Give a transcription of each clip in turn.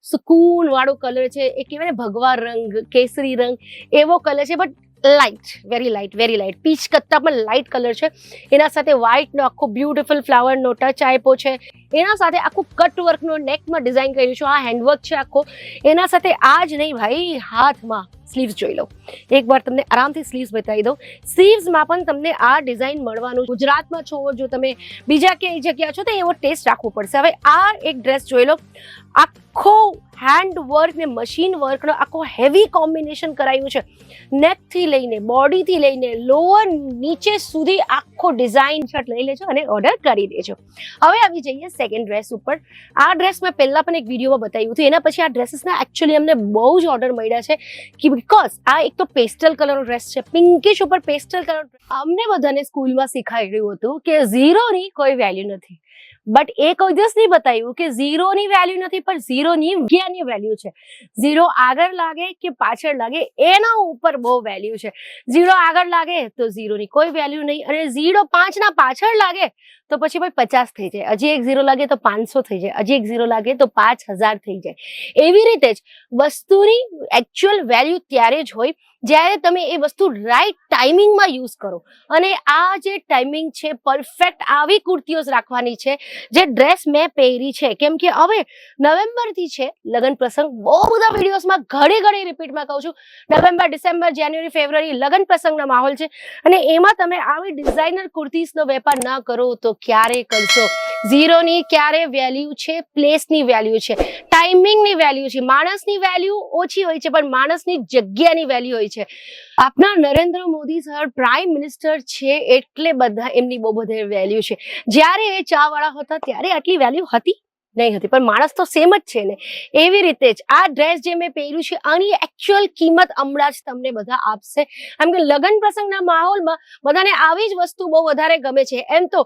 સુકૂન વાળો કલર છે, એ કહેવાય ને ભગવા રંગ, કેસરી રંગ એવો કલર છે, but light, very light peach કરતાં પણ લાઇટ કલર છે. એના સાથે વ્હાઇટનો આખો બ્યુટીફુલ ફ્લાવરનો ટચ આપ્યો છે. એના સાથે આખું કટ વર્કનો નેકમાં ડિઝાઇન કર્યું છે. આ હેન્ડવર્ક છે આખો. એના સાથે આ જ નહીં ભાઈ, હાથમાં સ્લીવ્સ જોઈ લો. એકવાર તમને આરામથી સ્લીવ્સ બતાવી દઉં. સ્લીવ્સમાં પણ તમને આ ડિઝાઇન મળવાનું. ગુજરાતમાં છો, જો તમે બીજા ક્યાંય જગ્યા છો તો એવો ટેસ્ટ રાખવો પડશે. હવે આ એક ડ્રેસ જોઈ લો. આખો હેન્ડ વર્ક ને મશીન વર્કનો આખો હેવી કોમ્બિનેશન કરાયું છે. નેકથી લઈને બોડીથી લઈને લોઅર નીચે સુધી આખો ડિઝાઇન શર્ટ લઈ લેજો અને ઓર્ડર કરી દેજો. હવે આવી જઈએ સેકન્ડ ડ્રેસ ઉપર. આ ડ્રેસ મેં પહેલા પણ એક વિડીયોમાં બતાવ્યું હતું. એના પછી આ ડ્રેસીસના એકચ્યુઅલી અમને બહુ જ ઓર્ડર મળ્યા છે કે બિકોઝ આ એક તો પેસ્ટલ કલરનો ડ્રેસ છે, પિંકિશ ઉપર પેસ્ટલ કલર. અમને બધાને સ્કૂલમાં શીખવાડ્યું હતું કે ઝીરોની કોઈ વેલ્યુ નથી, બટ એ કોઈ દિવસ નહીં બતાવ્યું કે ઝીરોની વેલ્યુ નથી, પણ ઝીરોની જગ્યાની વેલ્યુ છે. ઝીરો આગળ લાગે કે પાછળ લાગે એના ઉપર બહુ વેલ્યુ છે. ઝીરો આગળ લાગે તો ઝીરોની કોઈ વેલ્યુ નહીં, અને ઝીરો 5ના પાછળ લાગે તો પછી ભાઈ 50 થઈ જાય. હજી એક ઝીરો લાગે તો 500 થઈ જાય. હજી એક ઝીરો લાગે તો 5000 થઈ જાય. એવી રીતે જ વસ્તુની એકચ્યુઅલ વેલ્યુ ત્યારે જ હોય જ્યારે તમે એ વસ્તુ રાઈટ ટાઈમિંગમાં યુઝ કરો. અને આ જે ટાઈમિંગ છે પરફેક્ટ આવી કુર્તીઓ રાખવાની છે જે ડ્રેસ મેં પહેરી છે. કેમ કે હવે નવેમ્બરથી છે લગ્ન પ્રસંગ. બહુ બધા વિડીયોઝમાં ઘડી રિપીટમાં કહું છું, નવેમ્બર, ડિસેમ્બર, જાન્યુઆરી, ફેબ્રુઆરી લગ્ન પ્રસંગનો માહોલ છે, અને એમાં તમે આવી ડિઝાઇનર કુર્તીઝનો વેપાર ના કરો તો ક્યારે કરશો? ઝીરોની ક્યારે વેલ્યુ છે? પ્લેસની વેલ્યુ છે, ટાઈમિંગની વેલ્યુ છે. માણસની વેલ્યુ ઓછી હોય છે, પણ માણસની જગ્યાની વેલ્યુ હોય છે. આપના Narendra Modi sir prime minister છે એટલે બધા એમની બહુ બધી વેલ્યુ છે. જ્યારે એ ચા વાળા હતા ત્યારે આટલી વેલ્યુ હતી નહીં હતી, પણ માણસ તો સેમ જ છે ને. એવી રીતે જ આ ડ્રેસ જે મેં પહેર્યું છે આની એકચ્યુઅલ કિંમત હમણાં જ તમને બધા આપશે. એમ કે લગ્ન પ્રસંગના માહોલમાં બધાને આવી જ વસ્તુ બહુ વધારે ગમે છે. એમ તો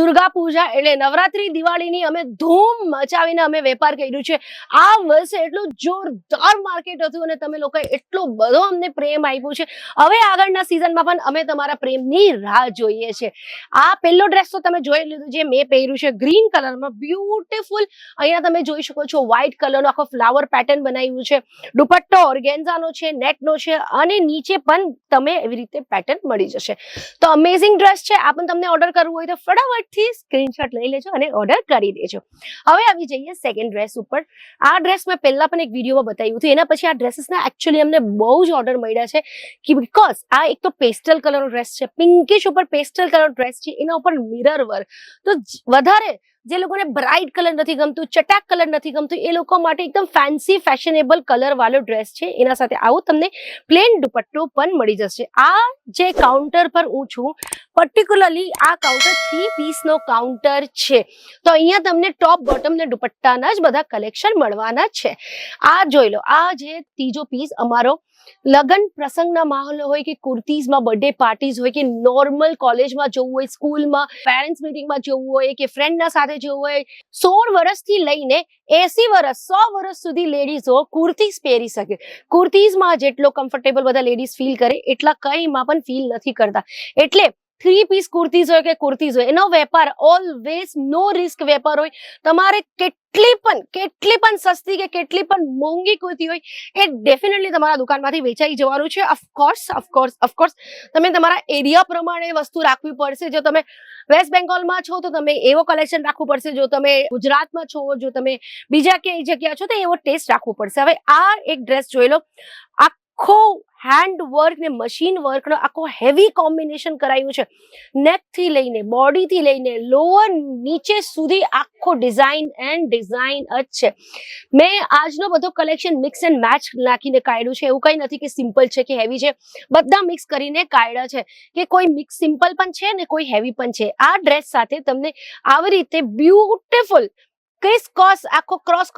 દુર્ગા પૂજા એટલે નવરાત્રી, દિવાળીની અમે ધૂમ મચાવીને અમે વેપાર કર્યું છે. આ વર્ષે એટલું જોરદાર માર્કેટ હતું અને તમે લોકોએ એટલો બધો અમને પ્રેમ આપ્યો છે. હવે આગળના સિઝનમાં પણ અમે તમારા પ્રેમની રાહ જોઈએ છે. આ પહેલો ડ્રેસ તો તમે જોઈ લીધું જે મેં પહેર્યું છે ગ્રીન કલરમાં, બ્યુટીફુલ. અહીંયા તમે જોઈ શકો છો વ્હાઇટ કલરનો આખો ફ્લાવર પેટર્ન બનાવ્યું છે. દુપટ્ટો ઓર્ગેન્ઝાનો છે, નેટનો છે, અને નીચે પણ તમે એવી રીતે પેટર્ન મળી જશે. તો અમેઝિંગ ડ્રેસ છે. આ પણ તમને ઓર્ડર કરવું હોય તો ફટાફટથી સ્ક્રીનશોટ લઈ લેજો અને ઓર્ડર કરી દેજો. હવે આવી જઈએ સેકન્ડ ડ્રેસ ઉપર. આ ડ્રેસ મેં પહેલા પણ એક વિડીયોમાં બતાવ્યું હતું. એના પછી આ ડ્રેસીસના એકચ્યુઅલી અમને બહુ જ ઓર્ડર મળ્યા છે કે બિકોઝ આ એક તો પેસ્ટલ કલરનો ડ્રેસ છે, પિંકિશ ઉપર પેસ્ટલ કલર ડ્રેસ છે, એના ઉપર મિરર વર્ક. તો વધારે જે લોકોને બ્રાઇટ કલર નથી ગમતું, ચટાક કલર નથી ગમતું, એ લોકો માટે એકદમ ફેન્સી ફેશનેબલ કલર વાળો ડ્રેસ છે. એના સાથે આવું તમને પ્લેન દુપટ્ટો પણ મળી જશે. આ જે કાઉન્ટર પર હું છું પર્ટિક્યુલરલી આ કાઉન્ટર 3 પીસનો કાઉન્ટર છે. તો અહીંયા તમને ટોપ બોટમ ને દુપટ્ટાના જ બધા કલેક્શન મળવાના છે. આ જોઈ લો, આ જે ત્રીજો પીસ અમારો લગ્ન પ્રસંગના માહોલ હોય કે કુર્તીઝમાં બર્થડે પાર્ટીઝ હોય કે નોર્મલ કોલેજમાં જવું હોય, સ્કૂલમાં પેરેન્ટ્સ મીટિંગમાં જવું હોય કે ફ્રેન્ડના સાથે જવું હોય, 16 વર્ષથી લઈને 80 વર્ષ 100 વર્ષ સુધી લેડીઝો કુર્તીઝ પહેરી શકે. કુર્તીઝમાં જેટલો કમ્ફર્ટેબલ બધા લેડીઝ ફીલ કરે એટલા કંઈમાં પણ ફીલ નથી કરતા. એટલે 3 પીસ કુર્તીઝ હોય કે કુર્તીઝ હોય એનો વેપાર ઓલવેઝ નો રિસ્ક વેપાર હોય. તમારે કેટલી પણ સસ્તી કે કેટલી પણ મોંઘી કુર્તી હોય એ ડેફિનેટલી તમારા દુકાનમાંથી વેચાઈ જવાનું છે. ઓફકોર્સ તમે તમારા એરિયા પ્રમાણે વસ્તુ રાખવી પડશે. જો તમે વેસ્ટ બેંગોલમાં છો તો તમે એવો કલેક્શન રાખવું પડશે. જો તમે ગુજરાતમાં છો, જો તમે બીજા ક્યાંય જગ્યા છો તો એવો ટેસ્ટ રાખવો પડશે. હવે આ એક ડ્રેસ જોઈ લો. આખો હેન્ડ વર્ક ને મશીન વર્કનો આખો હેવી કોમ્બિનેશન કરાયું છે. નેકથી લઈને બોડીથી લઈને લોઅર નીચે સુધી આખો ડિઝાઇન જ છે. મેં આજનો બધો કલેક્શન મિક્સ એન્ડ મેચ નાખીને કાઢ્યું છે. એવું કંઈ નથી કે સિમ્પલ છે કે હેવી છે, બધા મિક્સ કરીને કાઢ્યા છે. કે કોઈ મિક્સ સિમ્પલ પણ છે ને કોઈ હેવી પણ છે. આ ડ્રેસ સાથે તમને આવી રીતે બ્યુટીફુલ ક્રિસ આખો ક્રોસ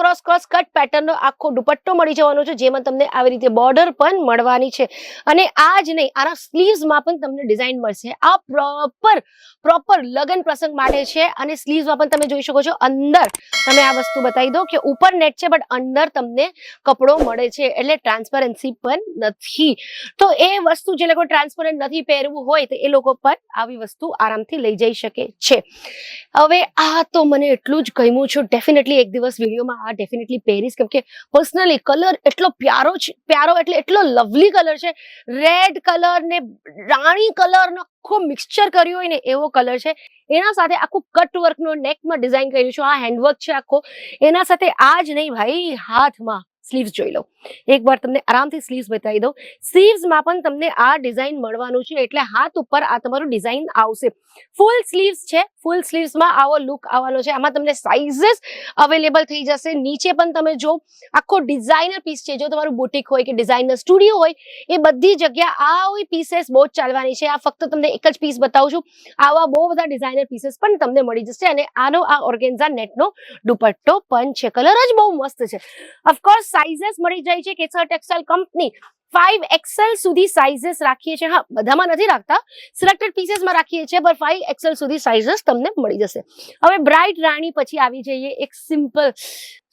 કટ પેટર્નનો આખો દુપટ્ટો મળી જવાનો છે, જેમાં તમને આવી રીતે બોર્ડર પણ મળવાની છે. અને આ જ નહીં, આના સ્લીવ્સમાં પણ તમને ડિઝાઇન મળશે. આ પ્રોપર લગ્ન પ્રસંગ માટે છે. અને સ્લીવ્સમાં પણ તમે જોઈ શકો છો અંદર તમે આ વસ્તુ બતાવી દો કે ઉપર નેટ છે બટ અંદર તમને કપડો મળે છે, એટલે ટ્રાન્સપરન્સી પણ નથી. તો એ વસ્તુ જે લોકો ટ્રાન્સપરન્ટ નથી પહેરવું હોય તો એ લોકો પણ આવી વસ્તુ આરામથી લઈ જઈ શકે છે. હવે આ તો મને એટલું જ ગમ્યું છે ડેફિનેટલી એક દિવસ વિડીયોમાં આ ડેફિનેટલી પહેરીશ, કેમ કે પર્સનલી કલર એટલો પ્યારો છે, પ્યારો એટલે એટલો લવલી કલર છે. રેડ કલર ને રાણી કલરનો આખો મિક્સચર કર્યો હોય ને એવો કલર છે. એના સાથે આખું કટ વર્કનો નેકમાં ડિઝાઇન કર્યું છે, આ હેન્ડવર્ક છે આખો. એના સાથે આ જ નહીં ભાઈ, હાથમાં સ્લીવ્સ જોઈ લો. એકવાર તમને આરામથી સ્લીવ્સ બતાવી દઉં. સ્લીવ્સમાં પણ તમને આ ડિઝાઇન મળવાનું છે, એટલે હાથ ઉપર આ તમારું ડિઝાઇન આવશે. ફૂલ સ્લીવ્સ છે, ફૂલ સ્લીવ્સમાં આવો લુક આવવાનો છે. આમાં તમને સાઇઝીસ અવેલેબલ થઈ જશે. નીચે પણ તમે જો આખો ડિઝાઇનર પીસ છે, જો તમારું બુટીક હોય કે ડિઝાઇનર સ્ટુડિયો હોય, એ બધી જગ્યા આ પીસેસ બહુ જ ચાલવાની છે. આ ફક્ત તમને એક જ પીસ બતાવું છું. આવા બહુ બધા ડિઝાઇનર પીસેસ પણ તમને મળી જશે. અને આનો આ ઓર્ગેન્ઝા નેટનો દુપટ્ટો પણ છે. કલર જ બહુ મસ્ત છે. ઓફકોર્સ સાઇઝીસ મળી જાય છે. કેસર ટેક્સટાઇલ કંપની 5XL સુધી સાઇઝીસ રાખીએ છીએ. હા, બધામાં નથી રાખતા, સિલેક્ટેડ પીસેસમાં રાખીએ છીએ, પણ 5XL સુધી સાઇઝીસ તમને મળી જશે. હવે બ્રાઇટ રાણી પછી આવી જઈએ. એક સિમ્પલ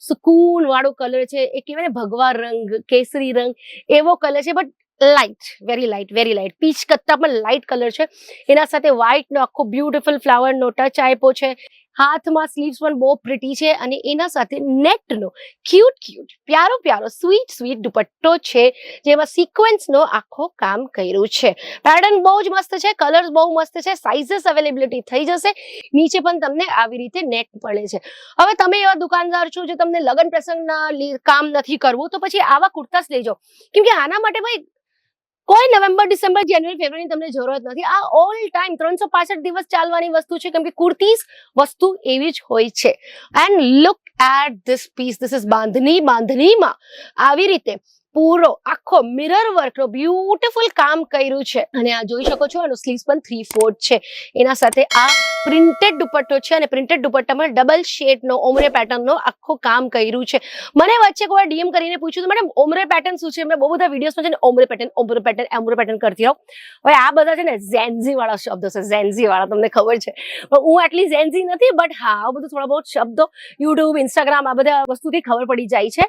સુકૂન વાળો કલર છે. એ કહેવાય ને ભગવા રંગ, કેસરી રંગ એવો કલર છે, but light, very light. Peach કરતા પણ લાઇટ કલર છે. એના સાથે વ્હાઇટ નો આખો બ્યુટીફુલ ફ્લાવર નો ટચ આપ્યો છે. હાથમાં સ્લીવ્સ પણ બહુ પ્રિટી છે. અને એના સાથે નેટનો ક્યુટ પ્યારો સ્વીટ દુપટ્ટો છે, જેમાં સિક્વન્સનો આખો કામ કર્યું છે. પેટર્ન બહુ જ મસ્ત છે, કલર્સ બહુ મસ્ત છે. સાઇઝીસ અવેલેબિલિટી થઈ જશે. નીચે પણ તમને આવી રીતે નેટ પડે છે. હવે તમે એવા દુકાનદાર છો જે તમને લગ્ન પ્રસંગના કામ નથી કરવું, તો પછી આવા કુર્તાસ લઈ જાઓ. કેમ કે આના માટે ભાઈ કોઈ નવેમ્બર, ડિસેમ્બર, જાન્યુઆરી, ફેબ્રુઆરી તમને જરૂરત નથી. આ ઓલ ટાઈમ 365 દિવસ ચાલવાની વસ્તુ છે, કેમ કે કુર્તીઝ વસ્તુ એવી જ હોય છે. And look at this piece. This is બાંધણીમાં આવી રીતે પૂરો આખો મિરર વર્કનો બ્યુટીફુલ કામ કર્યું છે. અને આ જોઈ શકો છો, આનો સ્લીવ્સ પણ 3/4 છે. એના સાથે આ પ્રિન્ટેડ દુપટ્ટો છે, અને પ્રિન્ટેડ દુપટ્ટામાં ડબલ શેડનો ઓમરે પેટર્નનો આખો કામ કર્યું છે. મને વચ્ચે કોઈ ડીએમ કરીને પૂછ્યું હતું, મેડમ ઓમરે પેટર્ન શું છે? મેં બહુ બધા વિડીયોઝમાં છે ને ઓમરે પેટર્ન કરતી રહું. હવે આ બધા છે ને ઝેન્ઝી વાળા શબ્દો છે, ઝેન્ઝી વાળા, તમને ખબર છે. હું આટલી ઝેન્ઝી નથી, બટ હા, આ બધું થોડા બહુ શબ્દો યુટ્યુબ, ઇન્સ્ટાગ્રામ, આ બધા વસ્તુથી ખબર પડી જાય છે.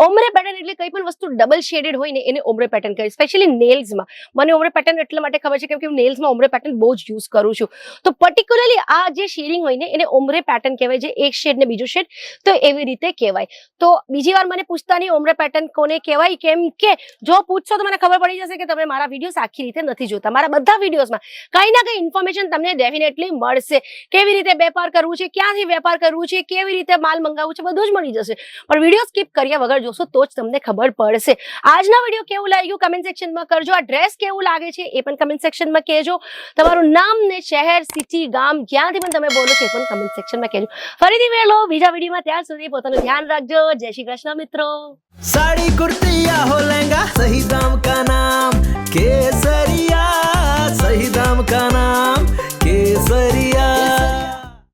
ઓમરે પેટર્ન એટલે કઈ પણ વસ્તુ ડબલ શેડેડ હોય ને એને ઓમરે પેટર્ન કહે. સ્પેશિયલી નેલ્સમાં મને ઓમરે પેટર્ન એટલા માટે ખબર છે કેમ કે હું નેલ્સમાં ઓમરે પેટર્ન બહુ જ યુઝ કરું છું. તો પર્ટિક્યુલરલી આ જે શેડિંગ હોય ને એને ઓમરે પેટર્ન કહેવાય, જે એક શેડ ને બીજો શેડ, તો એવી રીતે કહેવાય. તો બીજી વાર મને પૂછતા નહીં ઓમરે પેટર્ન કોને કહેવાય, કેમ કે જો પૂછશો તો મને ખબર પડી જશે કે તમે મારા વિડીયોઝ આખી રીતે નથી જોતા. મારા બધા વિડીયોઝમાં કઈ ના કઈ ઇન્ફોર્મેશન તમને ડેફિનેટલી મળશે. કેવી રીતે વેપાર કરવું છે, ક્યાંથી વેપાર કરવું છે, કેવી રીતે માલ મંગાવવું છે, બધું જ મળી જશે. પણ વિડીયો સ્કીપ કર્યા વગર જોશો તો જ તમને ખબર પડશે. આજનો વિડીયો કેવું લાગ્યું કમેન્ટ સેક્શનમાં કરજો. આ ડ્રેસ કેવું લાગે છે એ પણ કમેન્ટ સેક્શનમાં કહેજો. તમારું નામ ને શહેર, સિટી, ગામ જ્યાંથી પણ તમે બોલો છો એ પણ કમેન્ટ સેક્શનમાં કહેજો. ફરીથી મળો બીજા વિડીયોમાં. ત્યાં સુધી પોતાનું ધ્યાન રાખજો. જય શ્રી કૃષ્ણ મિત્રો. સાડી કુર્તી